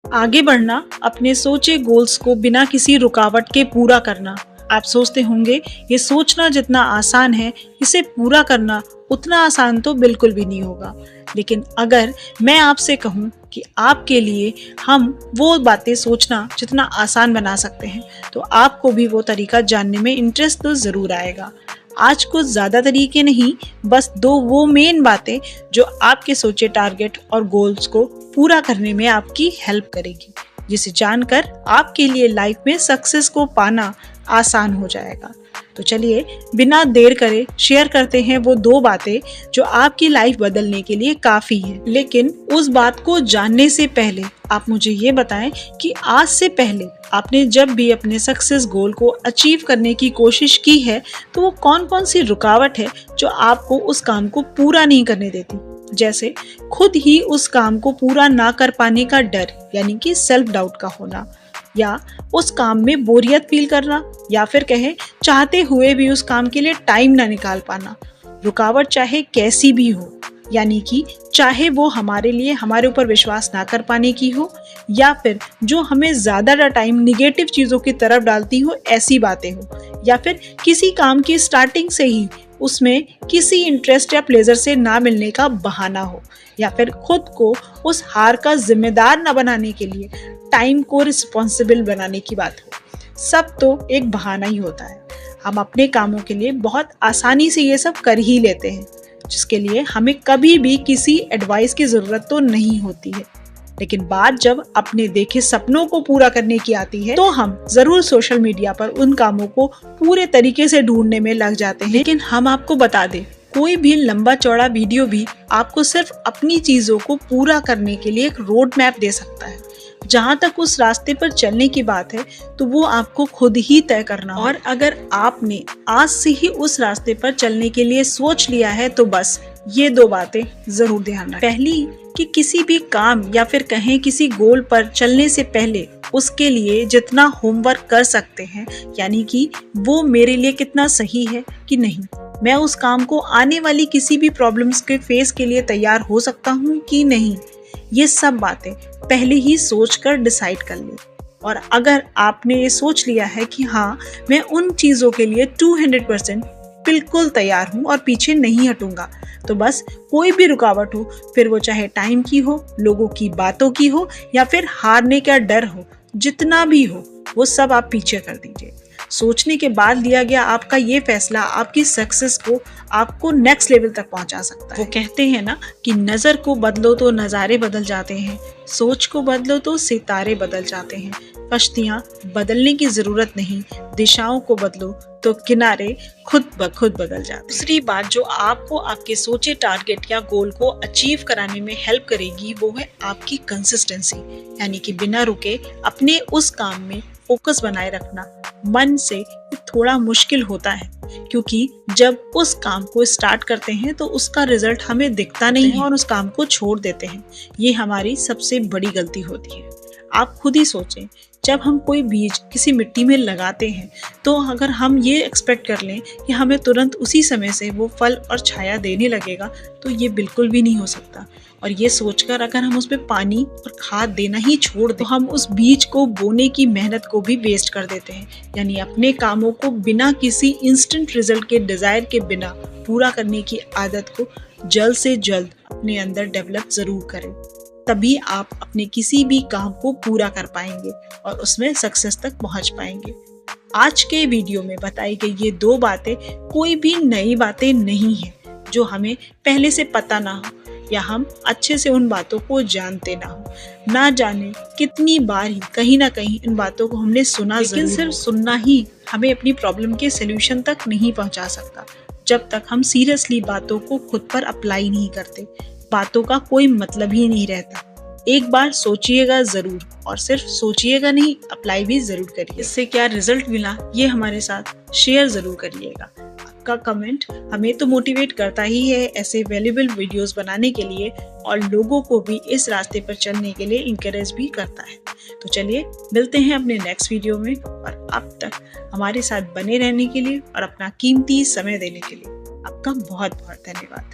आगे बढ़ना, अपने सोचे गोल्स को बिना किसी रुकावट के पूरा करना। आप सोचते होंगे ये सोचना जितना आसान है, इसे पूरा करना उतना आसान तो बिल्कुल भी नहीं होगा। लेकिन अगर मैं आपसे कहूँ कि आपके लिए हम वो बातें सोचना जितना आसान बना सकते हैं, तो आपको भी वो तरीका जानने में इंटरेस्ट तो ज़रूर आएगा। आज कुछ ज़्यादा तरीके नहीं, बस दो वो मेन बातें जो आपके सोचे टारगेट और गोल्स को पूरा करने में आपकी हेल्प करेगी, जिसे जानकर आपके लिए लाइफ में सक्सेस को पाना आसान हो जाएगा। तो चलिए बिना देर करे शेयर करते हैं वो दो बातें जो आपकी लाइफ बदलने के लिए काफ़ी है। लेकिन उस बात को जानने से पहले आप मुझे ये बताएं कि आज से पहले आपने जब भी अपने सक्सेस गोल को अचीव करने की कोशिश की है, तो वो कौन कौन सी रुकावट है जो आपको उस काम को पूरा नहीं करने देती। जैसे खुद ही उस काम को पूरा ना कर पाने का डर, यानी कि सेल्फ डाउट का होना, या उस काम में बोरियत फील करना, या फिर कहें चाहते हुए भी उस काम के लिए टाइम ना निकाल पाना। रुकावट चाहे कैसी भी हो, यानी कि चाहे वो हमारे लिए हमारे ऊपर विश्वास ना कर पाने की हो, या फिर जो हमें ज़्यादा टाइम निगेटिव चीज़ों की तरफ डालती हो, ऐसी बातें हो, या फिर किसी काम की स्टार्टिंग से ही उसमें किसी इंटरेस्ट या प्लेजर से ना मिलने का बहाना हो, या फिर खुद को उस हार का जिम्मेदार न बनाने के लिए टाइम को रिस्पॉन्सिबल बनाने की बात हो। सब तो एक बहाना ही होता है। हम अपने कामों के लिए बहुत आसानी से ये सब कर ही लेते हैं, जिसके लिए हमें कभी भी किसी एडवाइस की ज़रूरत तो नहीं होती है। लेकिन बात जब अपने देखे सपनों को पूरा करने की आती है, तो हम जरूर सोशल मीडिया पर उन कामों को पूरे तरीके से ढूंढने में लग जाते हैं। लेकिन हम आपको बता दें, कोई भी लंबा चौड़ा वीडियो भी आपको सिर्फ अपनी चीजों को पूरा करने के लिए एक रोड मैप दे सकता है। जहाँ तक उस रास्ते पर चलने की बात है, तो वो आपको खुद ही तय करना। और अगर आपने आज से ही उस रास्ते पर चलने के लिए सोच लिया है, तो बस ये दो बातें जरूर ध्यान रखें। पहली, कि किसी भी काम या फिर कहें किसी गोल पर चलने से पहले उसके लिए जितना होमवर्क कर सकते हैं, यानी कि वो मेरे लिए कितना सही है कि नहीं, मैं उस काम को आने वाली किसी भी प्रॉब्लम्स के फेस के लिए तैयार हो सकता हूँ कि नहीं, ये सब बातें पहले ही सोचकर डिसाइड कर लें। और अगर आपने ये सोच लिया है कि हाँ, मैं उन चीज़ों के लिए 200% बिल्कुल तैयार हूँ और पीछे नहीं हटूंगा, तो बस कोई भी रुकावट हो, फिर वो चाहे टाइम की हो, लोगों की बातों की हो, या फिर हारने का डर हो, जितना भी हो, वो सब आप पीछे कर दीजिए। सोचने के बाद लिया गया आपका ये फैसला आपकी सक्सेस को आपको नेक्स्ट लेवल तक पहुंचा सकता है। वो कहते हैं ना कि नज़र को बदलो तो नज़ारे बदल जाते हैं, सोच को बदलो तो सितारे बदल जाते हैं। कश्तियाँ बदलने की ज़रूरत नहीं, दिशाओं को बदलो तो किनारे खुद ब खुद बदल जाते हैं। दूसरी बात जो आपको आपके सोचे टारगेट या गोल को अचीव कराने में हेल्प करेगी, वो है आपकी कंसिस्टेंसी, यानी कि बिना रुके अपने उस काम में फोकस बनाए रखना। मन से थोड़ा मुश्किल होता है, क्योंकि जब उस काम को स्टार्ट करते हैं तो उसका रिजल्ट हमें दिखता नहीं है और उस काम को छोड़ देते हैं। ये हमारी सबसे बड़ी गलती होती है। आप खुद ही सोचें, जब हम कोई बीज किसी मिट्टी में लगाते हैं, तो अगर हम ये एक्सपेक्ट कर लें कि हमें तुरंत उसी समय से वो फल और छाया देने लगेगा, तो ये बिल्कुल भी नहीं हो सकता। और ये सोचकर अगर हम उसमें पानी और खाद देना ही छोड़ दें, तो हम उस बीज को बोने की मेहनत को भी वेस्ट कर देते हैं। यानी अपने कामों को बिना किसी इंस्टेंट रिजल्ट के डिज़ायर के बिना पूरा करने की आदत को जल्द से जल्द अपने अंदर डेवलप ज़रूर करें। तभी आप अपने किसी भी काम को पूरा कर पाएंगे और उसमें सक्सेस तक पहुंच पाएंगे। आज के वीडियो में बताई गई ये दो बातें कोई भी नई बातें नहीं है जो हमें पहले से पता ना हो, या हम अच्छे से उन बातों को जानते ना हो। ना जाने कितनी बार ही कहीं ना कहीं इन बातों को हमने सुना, लेकिन सिर्फ सुनना ही हमें अपनी प्रॉब्लम के सोल्यूशन तक नहीं पहुंचा सकता, जब तक हम सीरियसली बातों को खुद पर अप्लाई नहीं करते। बातों का कोई मतलब ही नहीं रहता। एक बार सोचिएगा ज़रूर, और सिर्फ सोचिएगा नहीं, अप्लाई भी ज़रूर करिए। इससे क्या रिजल्ट मिला, ये हमारे साथ शेयर ज़रूर करिएगा। आपका कमेंट हमें तो मोटिवेट करता ही है ऐसे वैल्यूएबल वीडियोस बनाने के लिए, और लोगों को भी इस रास्ते पर चलने के लिए इंकरेज भी करता है। तो चलिए मिलते हैं अपने नेक्स्ट वीडियो में, और अब तक हमारे साथ बने रहने के लिए और अपना कीमती समय देने के लिए आपका बहुत बहुत धन्यवाद।